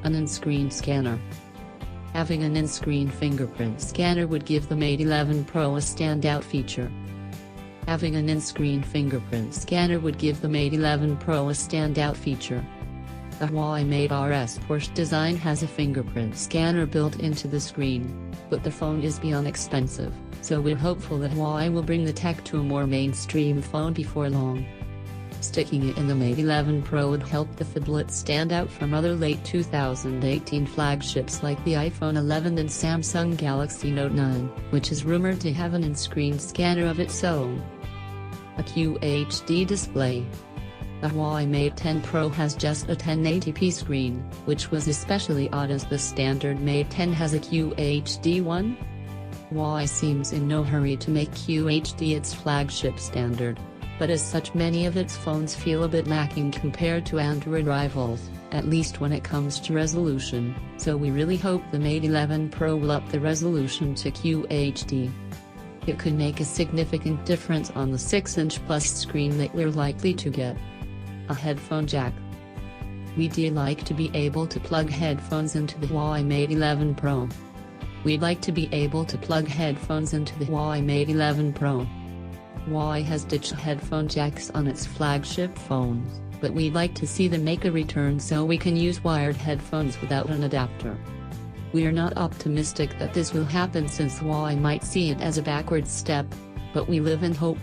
An in-screen scanner. Having an in-screen fingerprint scanner would give the Mate 11 Pro a standout feature. Having an in-screen fingerprint scanner would give the Mate 11 Pro a standout feature. The Huawei Mate RS Porsche design has a fingerprint scanner built into the screen, but the phone is beyond expensive, so we're hopeful that Huawei will bring the tech to a more mainstream phone before long. Sticking it in the Mate 11 Pro would help the phablet stand out from other late 2018 flagships like the iPhone 11 and Samsung Galaxy Note 9, which is rumored to have an in-screen scanner of its own. A QHD display. The Huawei Mate 10 Pro has just a 1080p screen, which was especially odd as the standard Mate 10 has a QHD one. Huawei seems in no hurry to make QHD its flagship standard, but as such many of its phones feel a bit lacking compared to Android rivals, at least when it comes to resolution, so we really hope the Mate 11 Pro will up the resolution to QHD. It could make a significant difference on the 6-inch plus screen that we're likely to get. A headphone jack. We'd like to be able to plug headphones into the Huawei Mate 11 Pro. We'd like to be able to plug headphones into the Huawei Mate 11 Pro. Huawei has ditched headphone jacks on its flagship phones, but we'd like to see them make a return so we can use wired headphones without an adapter. We are not optimistic that this will happen since Huawei might see it as a backward step, but we live in hope.